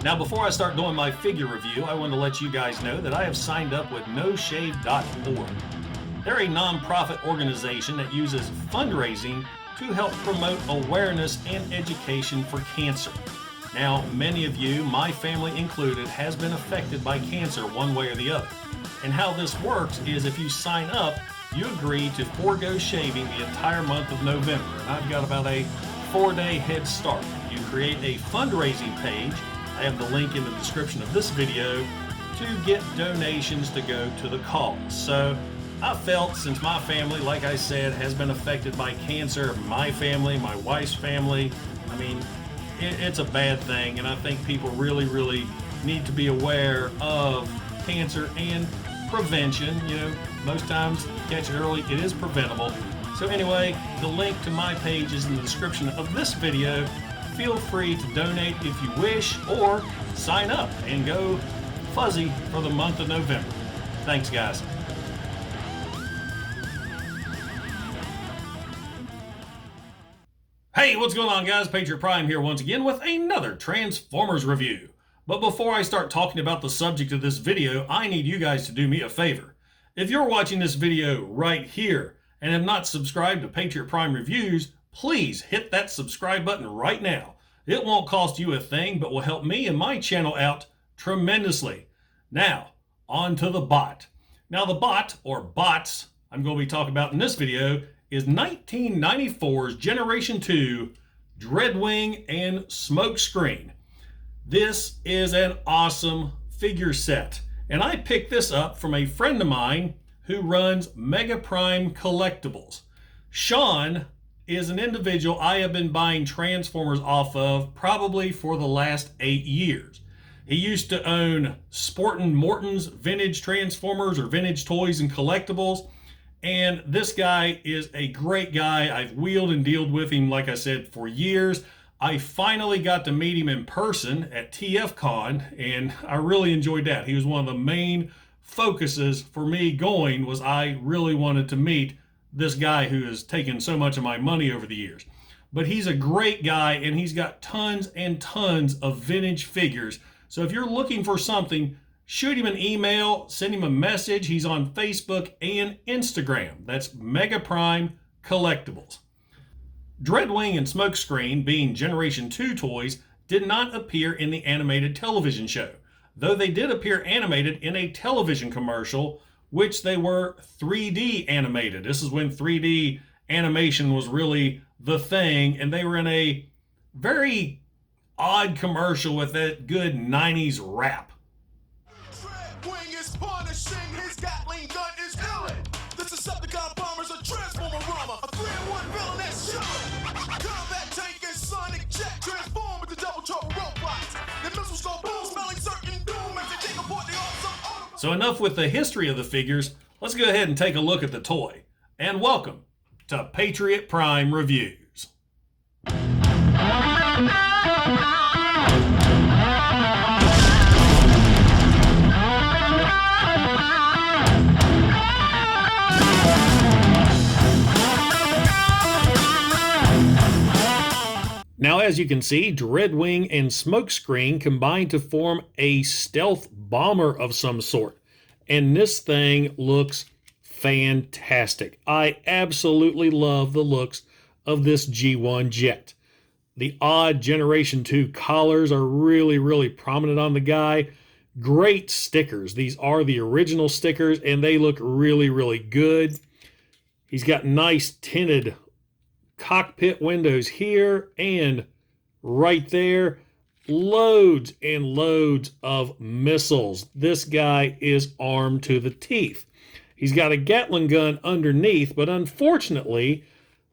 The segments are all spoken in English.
Now, before I start doing my figure review, I want to let you guys know that I have signed up with NoShave.org. They're a nonprofit organization that uses fundraising to help promote awareness and education for cancer. Now, many of you, my family included, has been affected by cancer one way or the other. And how this works is if you sign up, you agree to forego shaving the entire month of November. And I've got about a 4-day head start. You create a fundraising page. I have the link in the description of this video to get donations to go to the cause. So I felt, since my family, like I said, has been affected by cancer, my family, my wife's family, I mean, it's a bad thing, and I think people really need to be aware of cancer and prevention. You know, most times catch it early, it is preventable. So anyway, the link to my page is in the description of this video. Feel free to donate if you wish, or sign up and go fuzzy for the month of November. Thanks, guys. Hey, what's going on, guys? Patriot Prime here once again with another Transformers review. But before I start talking about the subject of this video, I need you guys to do me a favor. If you're watching this video right here and have not subscribed to Patriot Prime Reviews, please hit that subscribe button right now. It won't cost you a thing, but will help me and my channel out tremendously. Now, on to the bot. Now, the bot, or bots, I'm going to be talking about in this video is 1994's Generation 2 Dreadwing and Smokescreen. This is an awesome figure set, and I picked this up from a friend of mine who runs Mega Prime Collectibles. Sean is an individual I have been buying Transformers off of probably for the last 8 years. He used to own Sportin' Morton's vintage Transformers or vintage toys and collectibles, and this guy is a great guy. I've wheeled and dealed with him, like I said, for years. I finally got to meet him in person at TFCon, and I really enjoyed that. He was one of the main focuses for me going, was I really wanted to meet this guy who has taken so much of my money over the years. But he's a great guy, and he's got tons and tons of vintage figures. So if you're looking for something, shoot him an email, send him a message. He's on Facebook and Instagram. That's Mega Prime Collectibles. Dreadwing and Smokescreen, being Generation 2 toys, did not appear in the animated television show, though they did appear animated in a television commercial, which they were 3D animated. This is when 3D animation was really the thing, and they were in a very odd commercial with that good 90s rap. Dreadwing is punishing, his Gatling gun is killing. The Decepticon bombers a transformer rama, a 3-in-1 villain that's chilling. Combat tank and sonic jet transform with the double trouble robots. The missiles go boom, smelling certain doom as they take apart the awesome. So enough with the history of the figures. Let's go ahead and take a look at the toy. And welcome to Patriot Prime Reviews. Now, as you can see, Dreadwing and Smokescreen combine to form a stealth bomber of some sort. And this thing looks fantastic. I absolutely love the looks of this G1 jet. The odd Generation 2 collars are really prominent on the guy. Great stickers. These are the original stickers, and they look really good. He's got nice tinted cockpit windows here and right there. Loads and loads of missiles. This guy is armed to the teeth. He's got a Gatling gun underneath, but unfortunately,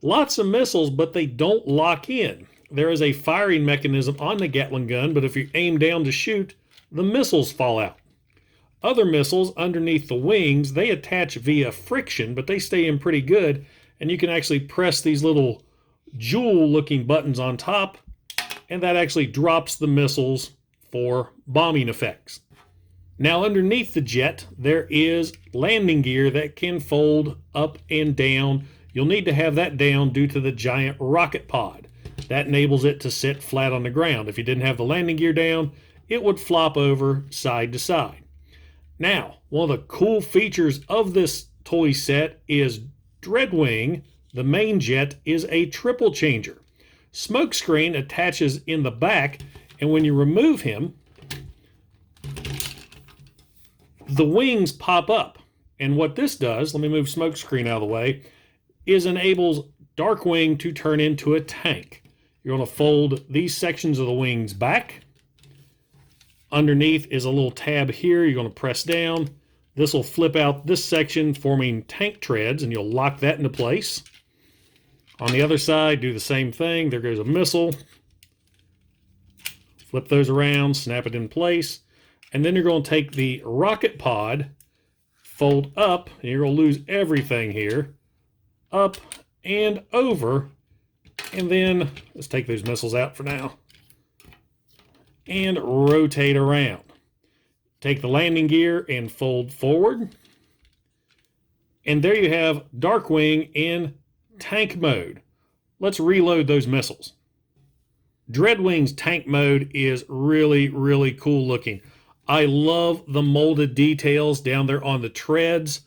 lots of missiles, but they don't lock in. There is a firing mechanism on the Gatling gun, but if you aim down to shoot, the missiles fall out. Other missiles underneath the wings, they attach via friction, but they stay in pretty good, and you can actually press these little jewel-looking buttons on top, and that actually drops the missiles for bombing effects. Now, underneath the jet, there is landing gear that can fold up and down. You'll need to have that down due to the giant rocket pod. That enables it to sit flat on the ground. If you didn't have the landing gear down, it would flop over side to side. Now, one of the cool features of this toy set is Dreadwing, the main jet, is a triple changer. Smokescreen attaches in the back, and when you remove him, the wings pop up. And what this does, let me move Smokescreen out of the way, is enables Darkwing to turn into a tank. You're going to fold these sections of the wings back. Underneath is a little tab here. You're going to press down. This will flip out this section, forming tank treads, and you'll lock that into place. On the other side, do the same thing. There goes a missile. Flip those around, snap it in place. And then you're going to take the rocket pod, fold up, and you're going to lose everything here. Up and over. And then, let's take those missiles out for now. And rotate around. Take the landing gear and fold forward. And there you have Darkwing in tank mode. Let's reload those missiles. Dreadwing's tank mode is really, really cool looking. I love the molded details down there on the treads.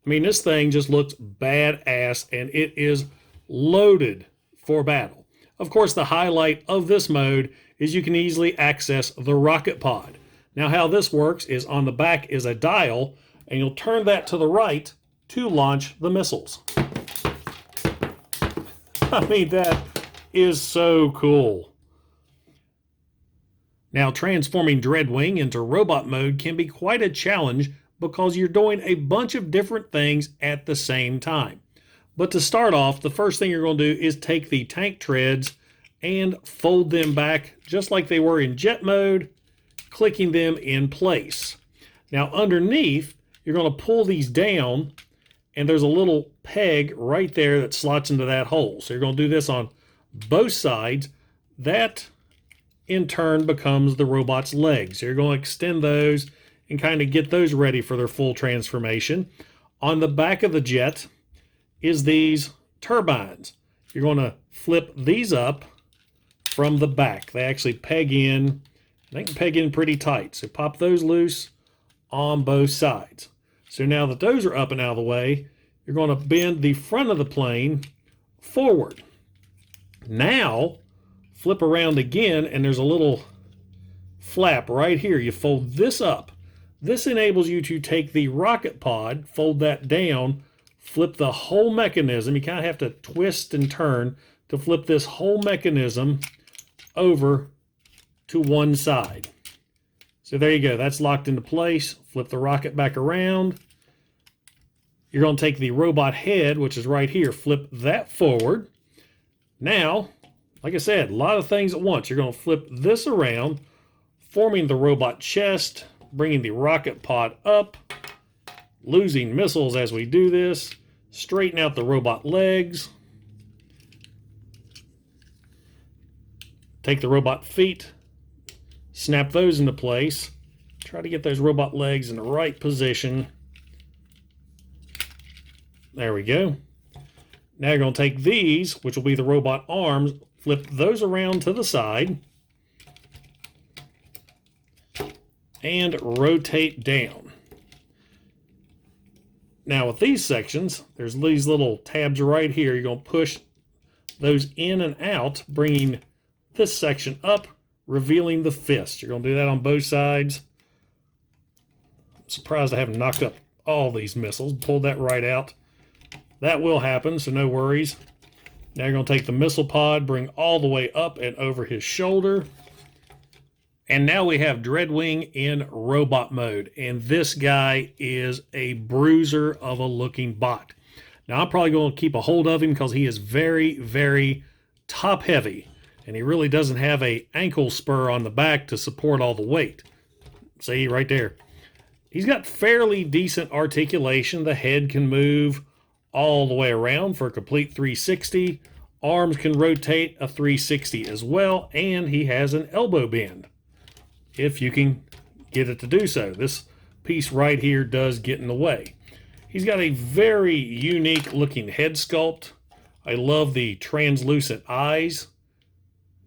I mean, this thing just looks badass, and it is loaded for battle. Of course, the highlight of this mode is you can easily access the rocket pod. Now, how this works is on the back is a dial, and you'll turn that to the right to launch the missiles. I mean, that is so cool. Now, transforming Dreadwing into robot mode can be quite a challenge because you're doing a bunch of different things at the same time. But to start off, the first thing you're going to do is take the tank treads and fold them back just like they were in jet mode, clicking them in place. Now, underneath, you're going to pull these down, and there's a little peg right there that slots into that hole. So you're going to do this on both sides. That, in turn, becomes the robot's legs. So you're going to extend those and kind of get those ready for their full transformation. On the back of the jet is these turbines. You're going to flip these up from the back. They actually peg in. They can peg in pretty tight. So pop those loose on both sides. So now that those are up and out of the way, you're going to bend the front of the plane forward. Now, flip around again, and there's a little flap right here. You fold this up. This enables you to take the rocket pod, fold that down, flip the whole mechanism. You kind of have to twist and turn to flip this whole mechanism over to one side. So there you go. That's locked into place. Flip the rocket back around. You're going to take the robot head, which is right here, flip that forward. Now, like I said, a lot of things at once. You're going to flip this around, forming the robot chest, bringing the rocket pod up, losing missiles as we do this, straighten out the robot legs, take the robot feet, snap those into place, try to get those robot legs in the right position. There we go. Now you're going to take these, which will be the robot arms, flip those around to the side, and rotate down. Now with these sections, there's these little tabs right here. You're going to push those in and out, bringing this section up, revealing the fist. You're going to do that on both sides. I'm surprised I haven't knocked up all these missiles. Pulled that right out. That will happen, so no worries. Now you're going to take the missile pod, bring all the way up and over his shoulder. And now we have Dreadwing in robot mode. And this guy is a bruiser of a looking bot. Now I'm probably going to keep a hold of him because he is very, very top heavy. And he really doesn't have a ankle spur on the back to support all the weight. See, right there. He's got fairly decent articulation. The head can move all the way around for a complete 360. Arms can rotate a 360 as well. And he has an elbow bend, if you can get it to do so. This piece right here does get in the way. He's got a very unique looking head sculpt. I love the translucent eyes.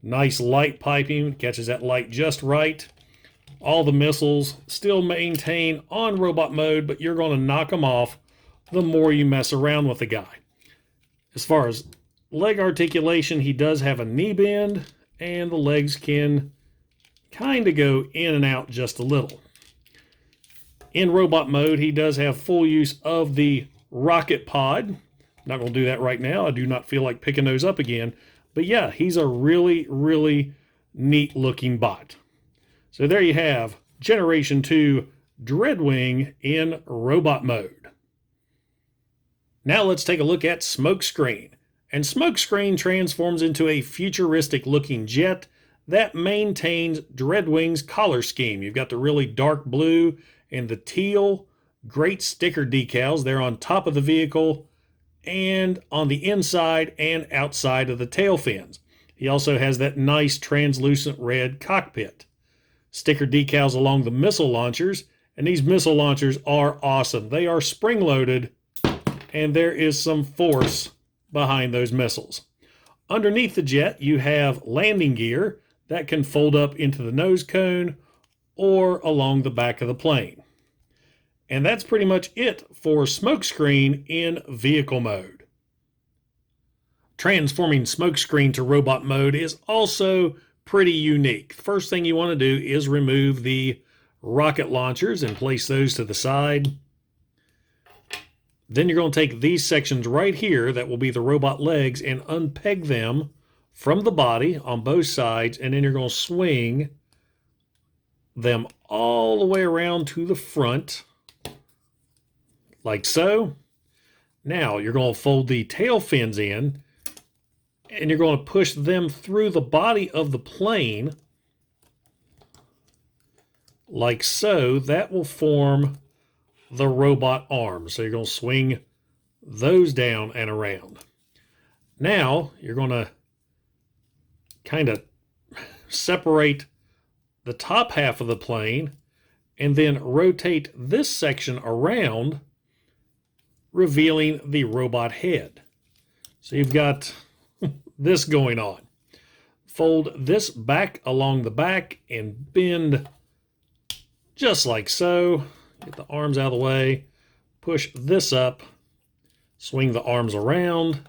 Nice light piping, catches that light just right. All the missiles still maintain on robot mode, but you're going to knock them off the more you mess around with the guy. As far as leg articulation, he does have a knee bend, and the legs can kind of go in and out just a little. In robot mode, he does have full use of the rocket pod. Not going to do that right now. I do not feel like picking those up again. But yeah, he's a really, really neat looking bot. So there you have Generation 2 Dreadwing in robot mode. Now let's take a look at Smokescreen. And Smokescreen transforms into a futuristic looking jet that maintains Dreadwing's color scheme. You've got the really dark blue and the teal, great sticker decals. They're on top of the vehicle and on the inside and outside of the tail fins. He also has that nice translucent red cockpit. Sticker decals along the missile launchers, and these missile launchers are awesome. They are spring-loaded, and there is some force behind those missiles. Underneath the jet, you have landing gear that can fold up into the nose cone or along the back of the plane. And that's pretty much it for Smokescreen in vehicle mode. Transforming Smokescreen to robot mode is also pretty unique. First thing you want to do is remove the rocket launchers and place those to the side. Then you're going to take these sections right here that will be the robot legs and unpeg them from the body on both sides, and then you're going to swing them all the way around to the front like so. Now you're going to fold the tail fins in, and you're going to push them through the body of the plane like so. That will form the robot arms. So you're going to swing those down and around. Now you're going to kind of separate the top half of the plane and then rotate this section around, revealing the robot head. So you've got this going on. Fold this back along the back and bend just like so. Get the arms out of the way. Push this up. Swing the arms around.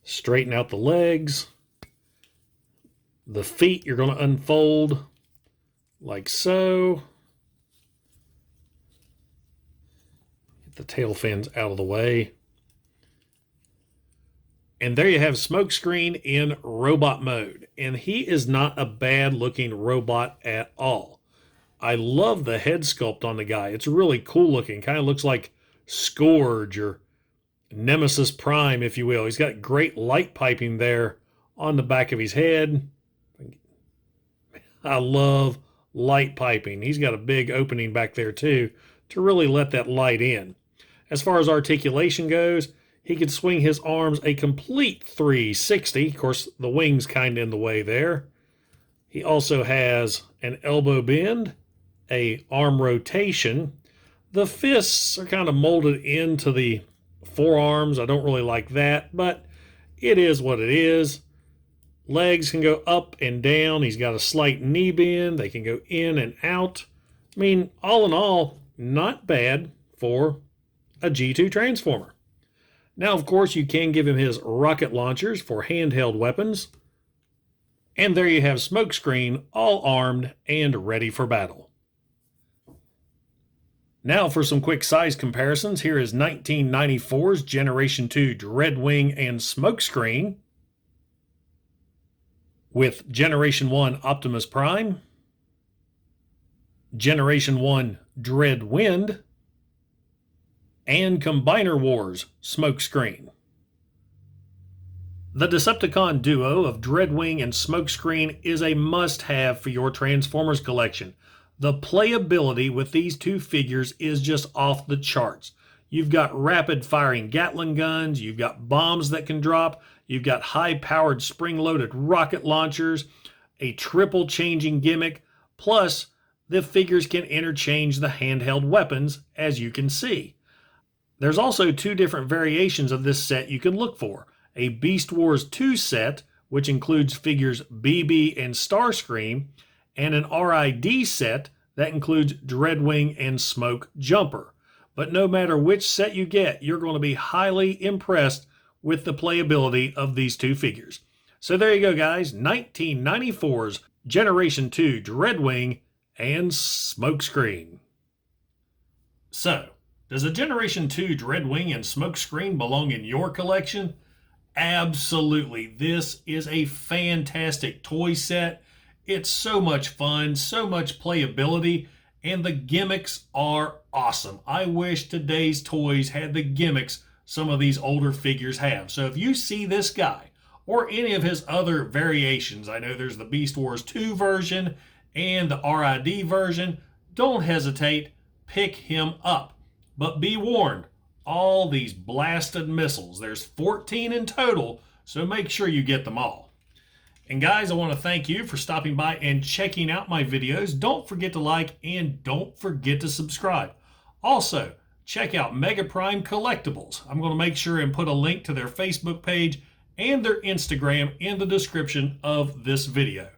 Straighten out the legs. The feet you're going to unfold like so. Get the tail fins out of the way. And there you have Smokescreen in robot mode. And he is not a bad looking robot at all. I love the head sculpt on the guy. It's really cool looking. Kind of looks like Scourge or Nemesis Prime, if you will. He's got great light piping there on the back of his head. I love light piping. He's got a big opening back there too to really let that light in. As far as articulation goes, he can swing his arms a complete 360. Of course, the wing's kind of in the way there. He also has an elbow bend, a arm rotation. The fists are kind of molded into the forearms. I don't really like that, but it is what it is. Legs can go up and down. He's got a slight knee bend. They can go in and out. I mean, all in all, not bad for a G2 Transformer. Now, of course, you can give him his rocket launchers for handheld weapons. And there you have Smokescreen, all armed and ready for battle. Now for some quick size comparisons. Here is 1994's Generation 2 Dreadwing and Smokescreen with Generation 1 Optimus Prime, Generation 1 Dreadwind, and Combiner Wars Smokescreen. The Decepticon duo of Dreadwing and Smokescreen is a must-have for your Transformers collection. The playability with these two figures is just off the charts. You've got rapid-firing Gatling guns, you've got bombs that can drop, you've got high-powered spring-loaded rocket launchers, a triple-changing gimmick, plus the figures can interchange the handheld weapons, as you can see. There's also two different variations of this set you can look for. A Beast Wars 2 set, which includes figures BB and Starscream, and an RID set that includes Dreadwing and Smoke Jumper. But no matter which set you get, you're going to be highly impressed with the playability of these two figures. So there you go, guys. 1994's Generation 2 Dreadwing and Smokescreen. So, does a Generation 2 Dreadwing and Smokescreen belong in your collection? Absolutely. This is a fantastic toy set. It's so much fun, so much playability, and the gimmicks are awesome. I wish today's toys had the gimmicks some of these older figures have. So if you see this guy or any of his other variations, I know there's the Beast Wars 2 version and the RID version, don't hesitate, pick him up. But be warned, all these blasted missiles, there's 14 in total, so make sure you get them all. And guys, I want to thank you for stopping by and checking out my videos. Don't forget to like and don't forget to subscribe. Also, check out Mega Prime Collectibles. I'm going to make sure and put a link to their Facebook page and their Instagram in the description of this video.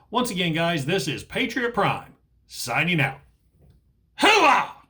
Once again, guys, this is Patriot Prime, signing out. Hooah!